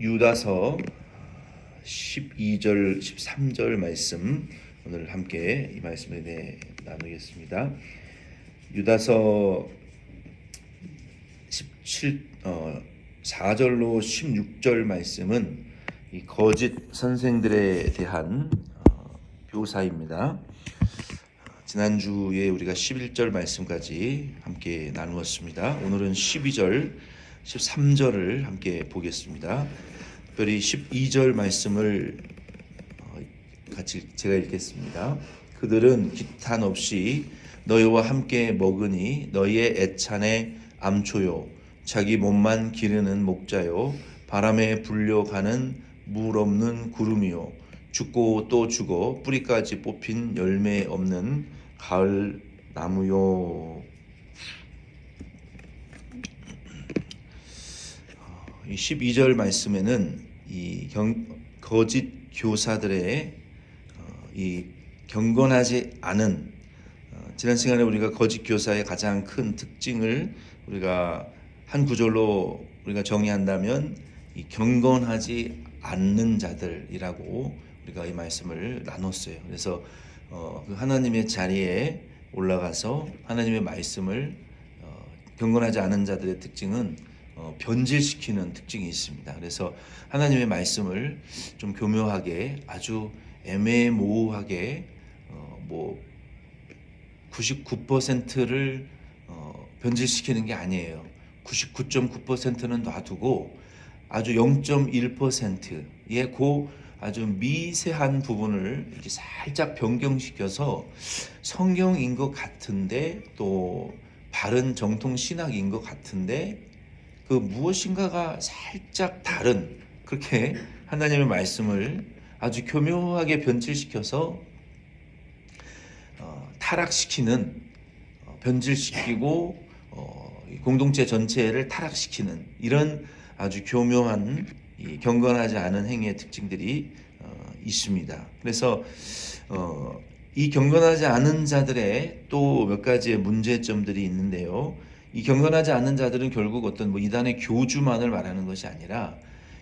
유다서 12절, 13절 말씀 오늘 함께 이 말씀에 대해 나누겠습니다. 유다서 4절로 16절 말씀은 이 거짓 선생들에 대한 묘사입니다. 지난주에 우리가 11절 말씀까지 함께 나누었습니다. 오늘은 12절, 13절을 함께 보겠습니다. 특별히 12절 말씀을 같이 제가 읽겠습니다. 그들은 기탄 없이 너희와 함께 먹으니 너희의 애찬의 암초요 자기 몸만 기르는 목자요 바람에 불려가는 물 없는 구름이요 죽고 또 죽어 뿌리까지 뽑힌 열매 없는 가을 나무요. 이 12절 말씀에는 이 거짓 교사들의 이 경건하지 않은 지난 시간에 우리가 거짓 교사의 가장 큰 특징을 우리가 한 구절로 우리가 정의한다면 이 경건하지 않는 자들이라고 우리가 이 말씀을 나눴어요. 그래서 그 하나님의 자리에 올라가서 하나님의 말씀을 경건하지 않은 자들의 특징은 변질시키는 특징이 있습니다. 그래서 하나님의 말씀을 좀 교묘하게 아주 애매모호하게 99%를 변질시키는 게 아니에요. 99.9%는 놔두고 아주 0.1%의 그 아주 미세한 부분을 이렇게 살짝 변경시켜서 성경인 것 같은데 또 바른 정통 신학인 것 같은데 그 무엇인가가 살짝 다른 그렇게 하나님의 말씀을 아주 교묘하게 변질시켜서 타락시키는 변질시키고 공동체 전체를 타락시키는 이런 아주 교묘한 이 경건하지 않은 행위의 특징들이 있습니다. 그래서 이 경건하지 않은 자들의 또 몇 가지의 문제점들이 있는데요. 이 경건하지 않은 자들은 결국 어떤 이단의 교주만을 말하는 것이 아니라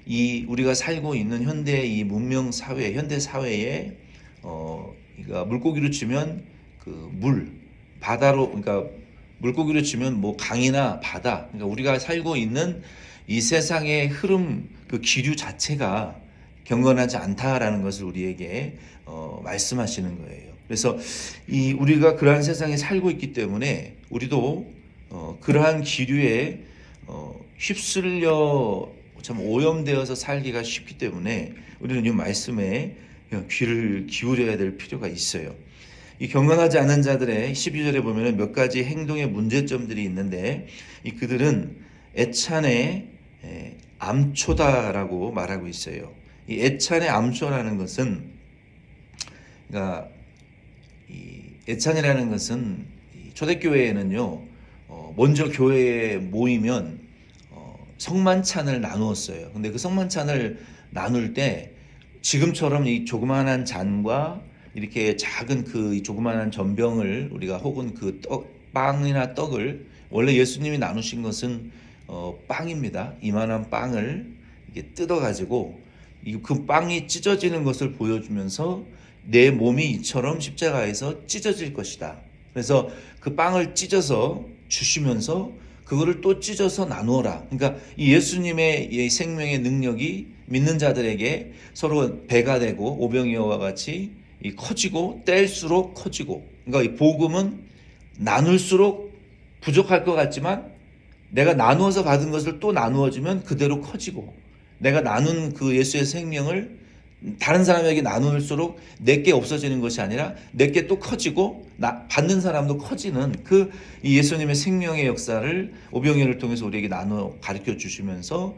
이 우리가 살고 있는 현대의 이 문명 사회, 현대 사회에 그러니까 물고기로 치면 그 바다로 그러니까 물고기로 치면 강이나 바다, 그러니까 우리가 살고 있는 이 세상의 흐름, 그 기류 자체가 경건하지 않다라는 것을 우리에게 말씀하시는 거예요. 그래서 이 우리가 그러한 세상에 살고 있기 때문에 우리도 그러한 기류에 휩쓸려 참 오염되어서 살기가 쉽기 때문에 우리는 이 말씀에 귀를 기울여야 될 필요가 있어요. 이 경건하지 않은 자들의 12절에 보면 몇 가지 행동의 문제점들이 있는데 그들은 애찬의 암초다라고 말하고 있어요. 이 애찬의 암초라는 것은 그러니까 이 애찬이라는 것은 초대교회에는요 먼저 교회에 모이면 성만찬을 나누었어요. 근데 그 성만찬을 나눌 때 지금처럼 이 조그마한 잔과 이렇게 작은 이 조그마한 전병을 우리가 혹은 빵이나 떡을 원래 예수님이 나누신 것은 빵입니다. 이만한 빵을 이렇게 뜯어가지고 그 빵이 찢어지는 것을 보여주면서 내 몸이 이처럼 십자가에서 찢어질 것이다. 그래서 그 빵을 찢어서 주시면서 그거를 또 찢어서 나누어라. 그러니까 이 예수님의 이 생명의 능력이 믿는 자들에게 서로 배가 되고 오병이어와 같이 커지고 뗄수록 커지고, 그러니까 이 복음은 나눌수록 부족할 것 같지만 내가 나누어서 받은 것을 또 나누어주면 그대로 커지고, 내가 나눈 그 예수의 생명을 다른 사람에게 나눌수록 내게 없어지는 것이 아니라 내게 또 커지고 받는 사람도 커지는 이 예수님의 생명의 역사를 오병이어를 통해서 우리에게 나눠 가르쳐 주시면서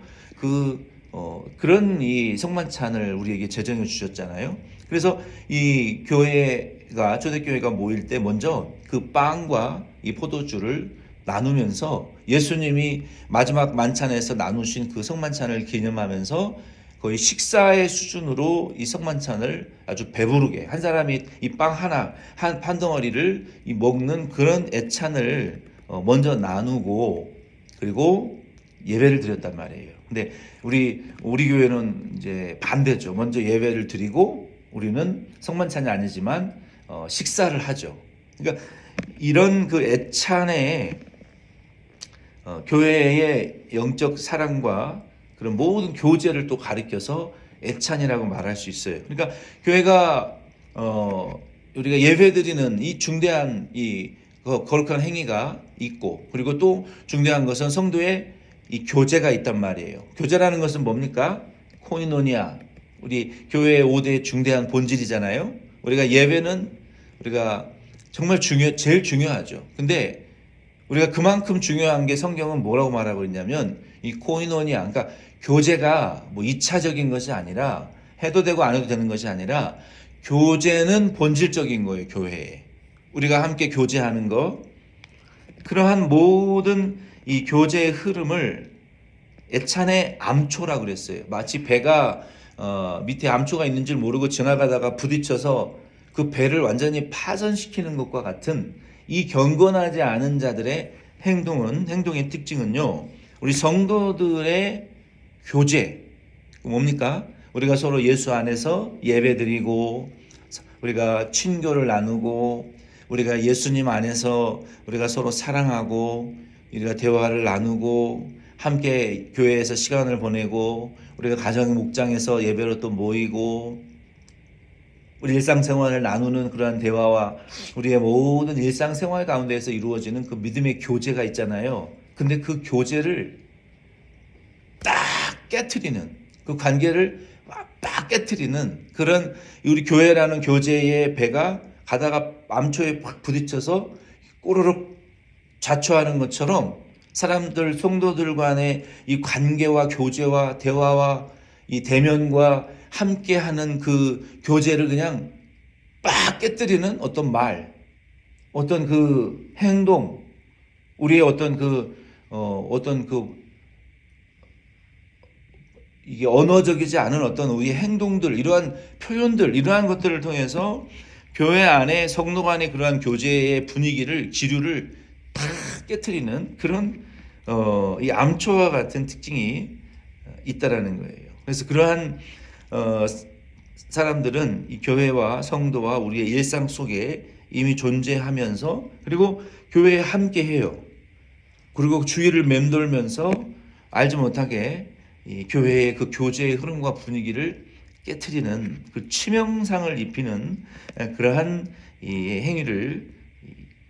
그런 이 성만찬을 우리에게 제정해 주셨잖아요. 그래서 이 초대교회가 모일 때 먼저 그 빵과 이 포도주를 나누면서 예수님이 마지막 만찬에서 나누신 그 성만찬을 기념하면서 거의 식사의 수준으로 이 성만찬을 아주 배부르게 한 사람이 이 빵 하나 한 덩어리를 먹는 그런 애찬을 먼저 나누고 그리고 예배를 드렸단 말이에요. 근데 우리 교회는 이제 반대죠. 먼저 예배를 드리고 우리는 성만찬이 아니지만 식사를 하죠. 그러니까 이런 그 애찬의 교회의 영적 사랑과 그런 모든 교제를 또 가리켜서 애찬이라고 말할 수 있어요. 그러니까 교회가 우리가 예배드리는 이 중대한 이 거룩한 행위가 있고, 그리고 또 중대한 것은 성도의 이 교제가 있단 말이에요. 교제라는 것은 뭡니까? 코이노니아, 우리 교회의 5대 중대한 본질이잖아요. 우리가 예배는 우리가 정말 제일 중요하죠. 근데 우리가 그만큼 중요한 게 성경은 뭐라고 말하고 있냐면 이 코이노니아, 그러니까 교제가 뭐 2차적인 것이 아니라 해도 되고 안 해도 되는 것이 아니라 교제는 본질적인 거예요. 교회에 우리가 함께 교제하는 거, 그러한 모든 이 교제의 흐름을 애찬의 암초라고 그랬어요. 마치 배가 밑에 암초가 있는 줄 모르고 지나가다가 부딪혀서 그 배를 완전히 파손시키는 것과 같은 이 경건하지 않은 자들의 행동의 특징은요, 우리 성도들의 교제, 뭡니까? 우리가 서로 예수 안에서 예배드리고, 우리가 친교를 나누고, 우리가 예수님 안에서 우리가 서로 사랑하고, 우리가 대화를 나누고, 함께 교회에서 시간을 보내고, 우리가 가정 목장에서 예배로 또 모이고, 우리 일상생활을 나누는 그러한 대화와 우리의 모든 일상생활 가운데에서 이루어지는 그 믿음의 교제가 있잖아요. 근데 그 교제를 딱 깨트리는, 그 관계를 딱 깨트리는 그런 우리 교회라는 교제의 배가 가다가 암초에 팍 부딪혀서 꼬르륵 좌초하는 것처럼 사람들, 성도들 간의 이 관계와 교제와 대화와 이 대면과 함께하는 그 교제를 그냥 빡 깨뜨리는 어떤 말, 어떤 그 행동, 우리의 어떤 이게 언어적이지 않은 어떤 우리의 행동들, 이러한 표현들, 이러한 것들을 통해서 교회 안에 성도 간의 그러한 교제의 분위기를, 지류를 다 깨뜨리는 그런 이 암초와 같은 특징이 있다라는 거예요. 그래서 그러한 사람들은 이 교회와 성도와 우리의 일상 속에 이미 존재하면서, 그리고 교회에 함께 해요. 그리고 주위를 맴돌면서 알지 못하게 이 교회의 그 교제의 흐름과 분위기를 깨트리는 그 치명상을 입히는 그러한 이 행위를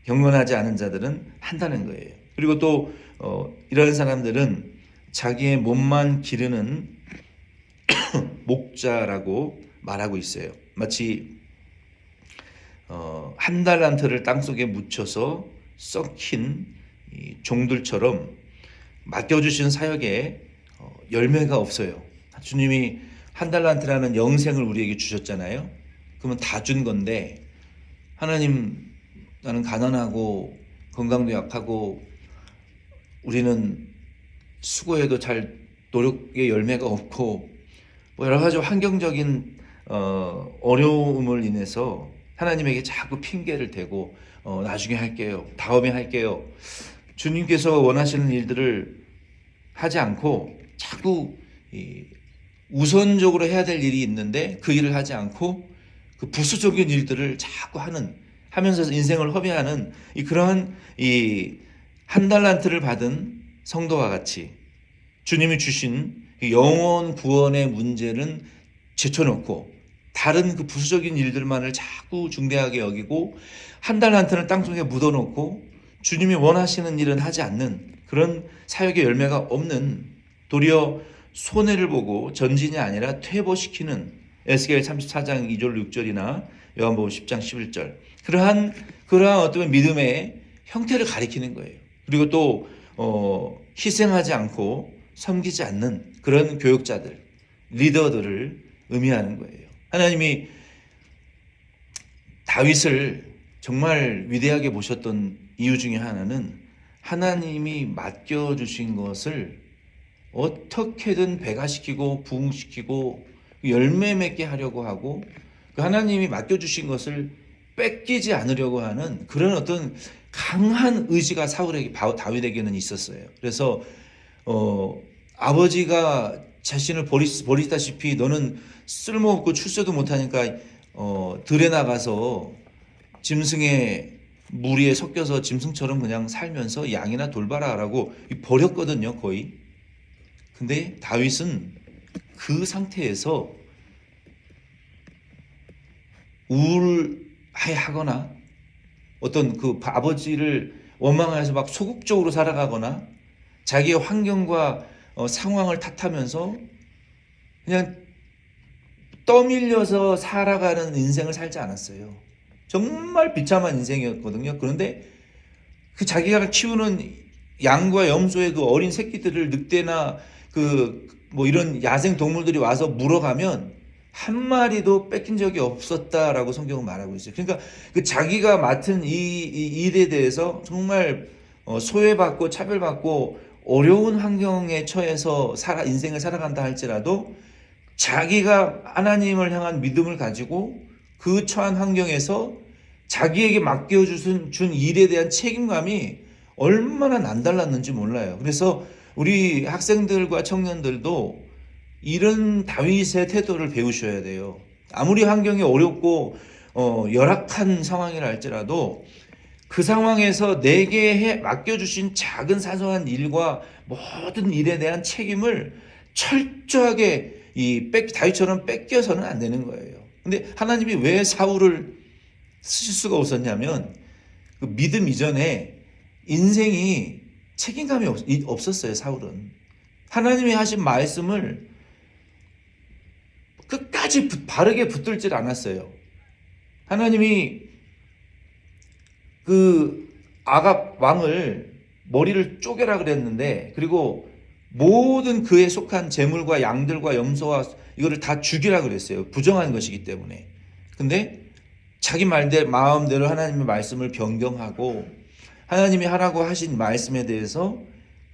경건하지 않은 자들은 한다는 거예요. 그리고 또 이런 사람들은 자기의 몸만 기르는 목자라고 말하고 있어요. 마치 한 달란트를 땅속에 묻혀서 썩힌 이 종들처럼 맡겨주신 사역에 열매가 없어요. 주님이 한 달란트라는 영생을 우리에게 주셨잖아요. 그러면 다 준 건데, 하나님, 나는 가난하고 건강도 약하고 우리는 수고해도 잘 노력의 열매가 없고 뭐 여러 가지 환경적인 어려움을 인해서 하나님에게 자꾸 핑계를 대고 나중에 할게요, 다음에 할게요, 주님께서 원하시는 일들을 하지 않고 자꾸 우선적으로 해야 될 일이 있는데 그 일을 하지 않고 그 부수적인 일들을 자꾸 하면서 인생을 허비하는 그러한 한 달란트를 받은 성도와 같이 주님이 주신 영원 구원의 문제는 제쳐놓고 다른 그 부수적인 일들만을 자꾸 중대하게 여기고 한 달란트를 땅속에 묻어놓고 주님이 원하시는 일은 하지 않는 그런 사역의 열매가 없는, 도리어 손해를 보고 전진이 아니라 퇴보시키는, 에스겔 34장 2절 6절이나 요한복음 10장 11절, 그러한 어떤 믿음의 형태를 가리키는 거예요. 그리고 또 희생하지 않고 섬기지 않는 그런 교육자들, 리더들을 의미하는 거예요. 하나님이 다윗을 정말 위대하게 보셨던 이유 중에 하나는 하나님이 맡겨주신 것을 어떻게든 배가시키고 부흥시키고 열매 맺게 하려고 하고, 그 하나님이 맡겨주신 것을 뺏기지 않으려고 하는 그런 어떤 강한 의지가 다윗에게는 있었어요. 그래서 아버지가 자신을 버리다시피 너는 쓸모없고 출세도 못하니까 들에 나가서 짐승의 무리에 섞여서 짐승처럼 그냥 살면서 양이나 돌봐라라고 버렸거든요, 거의. 근데 다윗은 그 상태에서 우울해하거나 어떤 그 아버지를 원망해서 막 소극적으로 살아가거나 자기의 환경과 상황을 탓하면서 그냥 떠밀려서 살아가는 인생을 살지 않았어요. 정말 비참한 인생이었거든요. 그런데 그 자기가 키우는 양과 염소의 그 어린 새끼들을 늑대나 뭐 이런 야생 동물들이 와서 물어가면 한 마리도 뺏긴 적이 없었다라고 성경은 말하고 있어요. 그러니까 그 자기가 맡은 이 일에 대해서 정말 소외받고 차별받고 어려운 환경에 처해서 인생을 살아간다 할지라도 자기가 하나님을 향한 믿음을 가지고 그 처한 환경에서 자기에게 맡겨준 일에 대한 책임감이 얼마나 남달랐는지 몰라요. 그래서 우리 학생들과 청년들도 이런 다윗의 태도를 배우셔야 돼요. 아무리 환경이 어렵고 열악한 상황이라 할지라도 그 상황에서 내게 맡겨주신 작은 사소한 일과 모든 일에 대한 책임을 철저하게 다윗처럼 뺏겨서는 안 되는 거예요. 근데 하나님이 왜 사울을 쓰실 수가 없었냐면 그 믿음 이전에 인생이 책임감이 없었어요. 사울은 하나님이 하신 말씀을 끝까지 바르게 붙들질 않았어요. 하나님이 그 아갑 왕을 머리를 쪼개라 그랬는데, 그리고 모든 그에 속한 재물과 양들과 염소와 이거를 다 죽이라 그랬어요. 부정한 것이기 때문에. 근데 자기 마음대로 하나님의 말씀을 변경하고 하나님이 하라고 하신 말씀에 대해서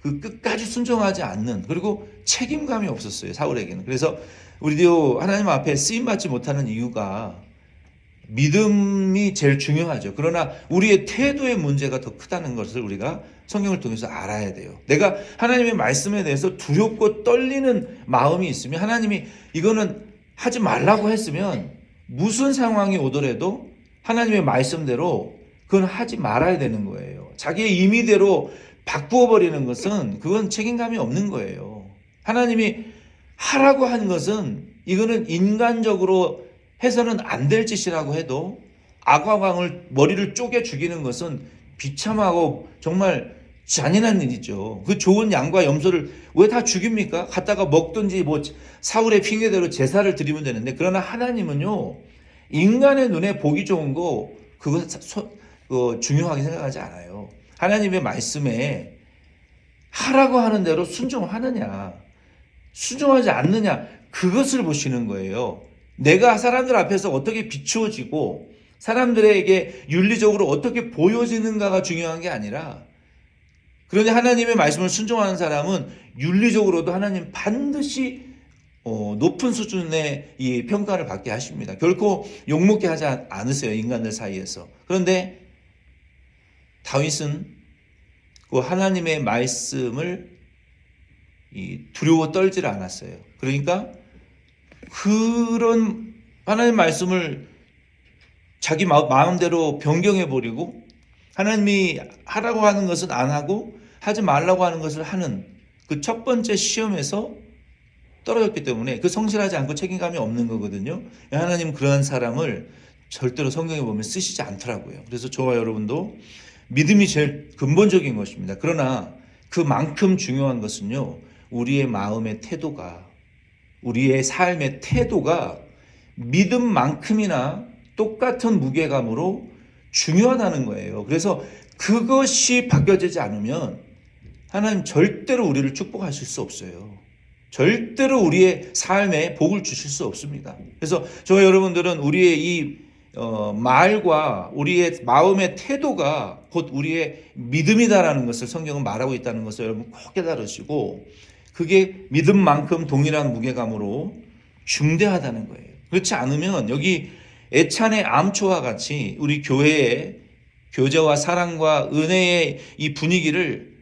그 끝까지 순종하지 않는, 그리고 책임감이 없었어요, 사울에게는. 그래서 우리도 하나님 앞에 쓰임받지 못하는 이유가 믿음이 제일 중요하죠. 그러나 우리의 태도의 문제가 더 크다는 것을 우리가 성경을 통해서 알아야 돼요. 내가 하나님의 말씀에 대해서 두렵고 떨리는 마음이 있으면, 하나님이 이거는 하지 말라고 했으면 무슨 상황이 오더라도 하나님의 말씀대로 그건 하지 말아야 되는 거예요. 자기의 임의대로 바꾸어 버리는 것은 그건 책임감이 없는 거예요. 하나님이 하라고 한 것은 이거는 인간적으로 해서는 안 될 짓이라고 해도 아과왕을 머리를 쪼개 죽이는 것은 비참하고 정말 잔인한 일이죠. 그 좋은 양과 염소를 왜 다 죽입니까? 갖다가 먹든지 뭐 사울의 핑계대로 제사를 드리면 되는데, 그러나 하나님은요, 인간의 눈에 보기 좋은 거 그거 중요하게 생각하지 않아요. 하나님의 말씀에 하라고 하는 대로 순종하느냐 순종하지 않느냐, 그것을 보시는 거예요. 내가 사람들 앞에서 어떻게 비추어지고 사람들에게 윤리적으로 어떻게 보여지는가가 중요한 게 아니라, 그런데 하나님의 말씀을 순종하는 사람은 윤리적으로도 하나님 반드시 높은 수준의 이 평가를 받게 하십니다. 결코 욕먹게 하지 않으세요, 인간들 사이에서. 그런데 다윗은 그 하나님의 말씀을 두려워 떨지를 않았어요. 그러니까 그런 하나님의 말씀을 자기 마음대로 변경해버리고, 하나님이 하라고 하는 것은 안 하고 하지 말라고 하는 것을 하는 그 첫 번째 시험에서 떨어졌기 때문에 그 성실하지 않고 책임감이 없는 거거든요. 하나님 그러한 사람을 절대로 성경에 보면 쓰시지 않더라고요. 그래서 저와 여러분도 믿음이 제일 근본적인 것입니다. 그러나 그만큼 중요한 것은요, 우리의 마음의 태도가, 우리의 삶의 태도가 믿음만큼이나 똑같은 무게감으로 중요하다는 거예요. 그래서 그것이 바뀌어지지 않으면 하나님 절대로 우리를 축복하실 수 없어요. 절대로 우리의 삶에 복을 주실 수 없습니다. 그래서 저와 여러분들은 우리의 이 말과 우리의 마음의 태도가 곧 우리의 믿음이다라는 것을 성경은 말하고 있다는 것을 여러분 꼭 깨달으시고, 그게 믿음만큼 동일한 무게감으로 중대하다는 거예요. 그렇지 않으면 여기 애찬의 암초와 같이 우리 교회의 교제와 사랑과 은혜의 이 분위기를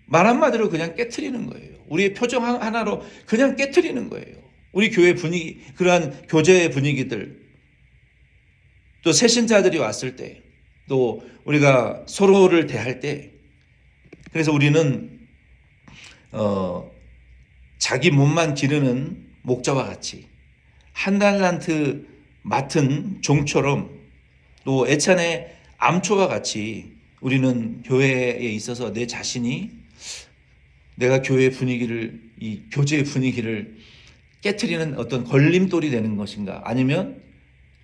말 한마디로 그냥 깨트리는 거예요. 우리의 표정 하나로 그냥 깨트리는 거예요. 우리 교회 분위기, 그러한 교제의 분위기들, 또 새신자들이 왔을 때, 또 우리가 서로를 대할 때, 그래서 우리는 자기 몸만 기르는 목자와 같이 한 달란트 맡은 종처럼, 또 애찬의 암초와 같이 우리는 교회에 있어서 내 자신이 내가 교회의 분위기를, 이 교제의 분위기를 깨트리는 어떤 걸림돌이 되는 것인가, 아니면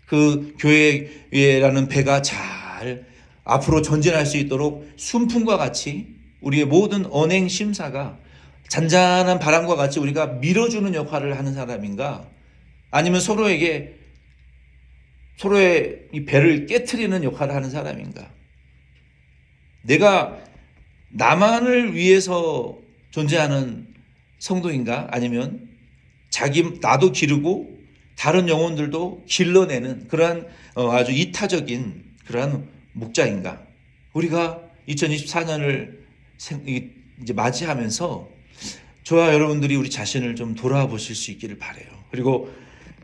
그 교회라는 배가 잘 앞으로 전진할 수 있도록 순풍과 같이 우리의 모든 언행 심사가 잔잔한 바람과 같이 우리가 밀어주는 역할을 하는 사람인가, 아니면 서로의 이 배를 깨트리는 역할을 하는 사람인가. 내가 나만을 위해서 존재하는 성도인가, 아니면 나도 기르고 다른 영혼들도 길러내는 그러한 아주 이타적인 그러한 목자인가. 우리가 2024년을 이제 맞이하면서 저와 여러분들이 우리 자신을 좀 돌아보실 수 있기를 바라요. 그리고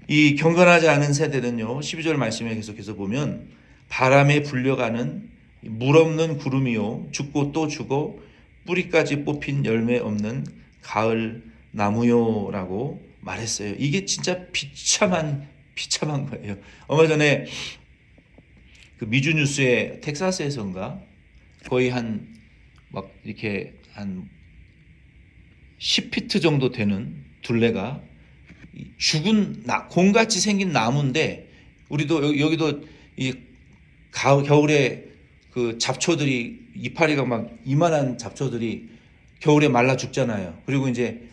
이 경건하지 않은 세대는요, 12절 말씀에 계속해서 보면 바람에 불려가는 물 없는 구름이요, 죽고 또 죽어 뿌리까지 뽑힌 열매 없는 가을 나무요라고 말했어요. 이게 진짜 비참한 거예요. 얼마 전에 그 미주 뉴스에 텍사스에선가 거의 막 이렇게 한 10피트 정도 되는 둘레가 죽은 곰같이 생긴 나무인데, 우리도 여기도 이 겨울에 그 잡초들이, 이파리가 막 이만한 잡초들이 겨울에 말라 죽잖아요. 그리고 이제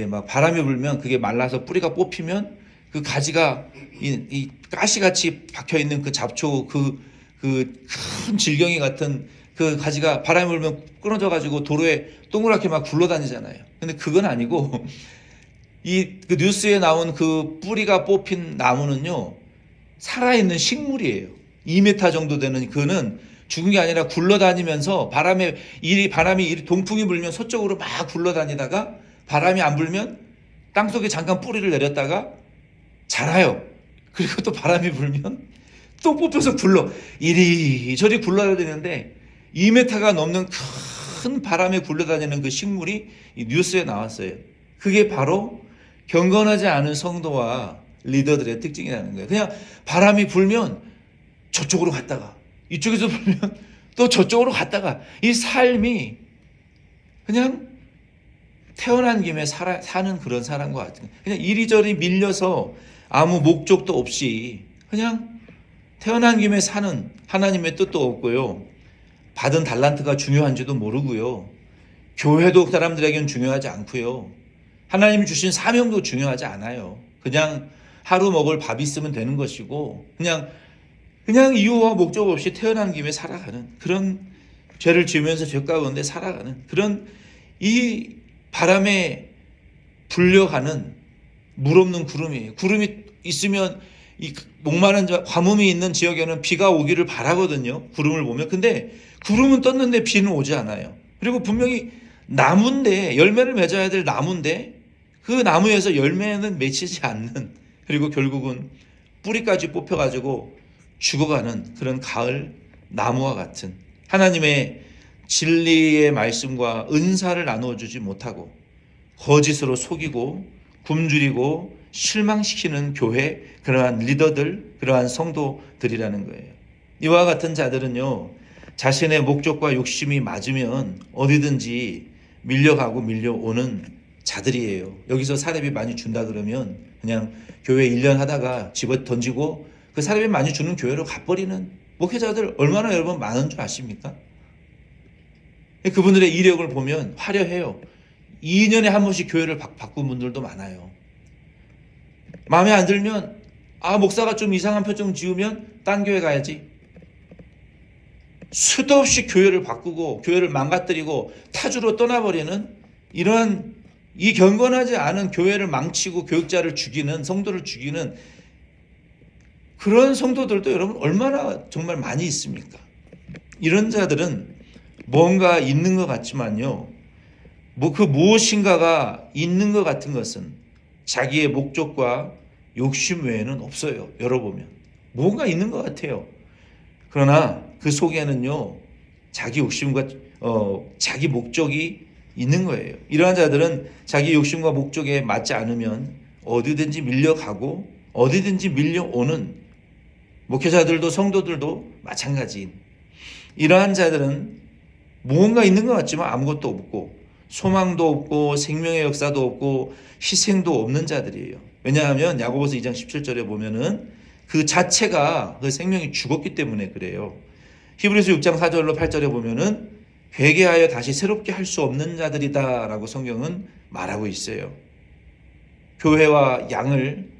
막 바람이 불면 그게 말라서 뿌리가 뽑히면 그 가지가 이 가시같이 박혀 있는 그 잡초, 그 큰 질경이 같은 그 가지가 바람이 불면 끊어져 가지고 도로에 동그랗게 막 굴러다니잖아요. 근데 그건 아니고 그 뉴스에 나온 그 뿌리가 뽑힌 나무는요, 살아있는 식물이에요. 2m 정도 되는, 그는 죽은 게 아니라 굴러다니면서 바람이 동풍이 불면 서쪽으로 막 굴러다니다가 바람이 안 불면 땅속에 잠깐 뿌리를 내렸다가 자라요. 그리고 또 바람이 불면 또 뽑혀서 이리저리 굴러다니는데 2m가 넘는 큰 바람에 굴러다니는 그 식물이 이 뉴스에 나왔어요. 그게 바로 경건하지 않은 성도와 리더들의 특징이라는 거예요. 그냥 바람이 불면 저쪽으로 갔다가 이쪽에서 불면 또 저쪽으로 갔다가, 이 삶이 그냥 태어난 김에 사는 그런 사람과 같은, 그냥 이리저리 밀려서 아무 목적도 없이 그냥 태어난 김에 사는, 하나님의 뜻도 없고요, 받은 달란트가 중요한지도 모르고요, 교회도 사람들에게는 중요하지 않고요, 하나님이 주신 사명도 중요하지 않아요. 그냥 하루 먹을 밥 있으면 되는 것이고, 그냥 이유와 목적 없이 태어난 김에 살아가는, 그런 죄를 지으면서 죄 가운데 살아가는 그런, 이 바람에 불려가는 물 없는 구름이에요. 구름이 있으면 이 목마른 가뭄이 있는 지역에는 비가 오기를 바라거든요, 구름을 보면. 근데 구름은 떴는데 비는 오지 않아요. 그리고 분명히 나무인데, 열매를 맺어야 될 나무인데 그 나무에서 열매는 맺히지 않는, 그리고 결국은 뿌리까지 뽑혀가지고 죽어가는 그런 가을 나무와 같은, 하나님의 진리의 말씀과 은사를 나누어주지 못하고 거짓으로 속이고 굶주리고 실망시키는 교회, 그러한 리더들, 그러한 성도들이라는 거예요. 이와 같은 자들은요, 자신의 목적과 욕심이 맞으면 어디든지 밀려가고 밀려오는 자들이에요. 여기서 사례비 많이 준다 그러면 그냥 교회 1년 하다가 집어 던지고 그 사례비 많이 주는 교회로 가버리는 목회자들 얼마나 여러분 많은 줄 아십니까? 그분들의 이력을 보면 화려해요. 2년에 한 번씩 교회를 바꾼 분들도 많아요. 마음에 안 들면, 목사가 좀 이상한 표정 지으면 딴 교회 가야지. 수도 없이 교회를 바꾸고 교회를 망가뜨리고 타주로 떠나버리는, 이러한 이 경건하지 않은 교회를 망치고 교육자를 죽이는, 성도를 죽이는 그런 성도들도 여러분 얼마나 정말 많이 있습니까? 이런 자들은 뭔가 있는 것 같지만요, 그 무엇인가가 있는 것 같은 것은 자기의 목적과 욕심 외에는 없어요. 열어보면 뭔가 있는 것 같아요. 그러나 그 속에는요, 자기 욕심과 자기 목적이 있는 거예요. 이러한 자들은 자기 욕심과 목적에 맞지 않으면 어디든지 밀려가고 어디든지 밀려오는, 목회자들도 성도들도 마찬가지인, 이러한 자들은 무언가 있는 것 같지만 아무것도 없고 소망도 없고 생명의 역사도 없고 희생도 없는 자들이에요. 왜냐하면 야고보서 2장 17절에 보면은 그 자체가, 그 생명이 죽었기 때문에 그래요. 히브리서 6장 4절로 8절에 보면은 회개하여 다시 새롭게 할 수 없는 자들이다라고 성경은 말하고 있어요. 교회와 양을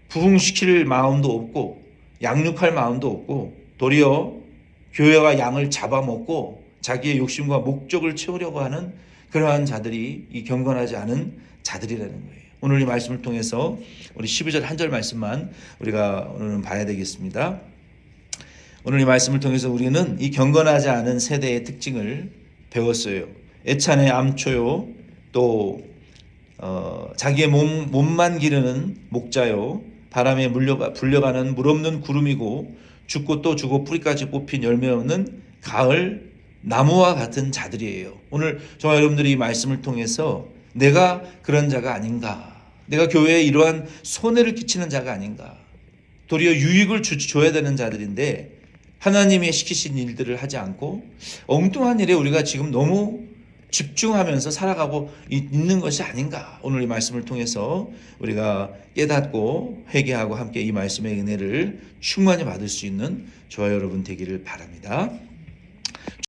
부흥시킬 마음도 없고 양육할 마음도 없고 도리어 교회와 양을 잡아먹고 자기의 욕심과 목적을 채우려고 하는 그러한 자들이 이 경건하지 않은 자들이라는 거예요. 오늘 이 말씀을 통해서 우리 12절 한 절 말씀만 우리가 오늘은 봐야 되겠습니다. 오늘 이 말씀을 통해서 우리는 이 경건하지 않은 세대의 특징을 배웠어요. 애찬의 암초요, 또 자기의 몸만 기르는 목자요, 바람에 불려가는 물 없는 구름이고 죽고 또 죽고 뿌리까지 뽑힌 열매 없는 가을 나무와 같은 자들이에요. 오늘 저와 여러분들이 이 말씀을 통해서 내가 그런 자가 아닌가, 내가 교회에 이러한 손해를 끼치는 자가 아닌가, 도리어 유익을 줘야 되는 자들인데 하나님이 시키신 일들을 하지 않고 엉뚱한 일에 우리가 지금 너무 집중하면서 살아가고 있는 것이 아닌가, 오늘 이 말씀을 통해서 우리가 깨닫고 회개하고 함께 이 말씀의 은혜를 충만히 받을 수 있는 저와 여러분 되기를 바랍니다.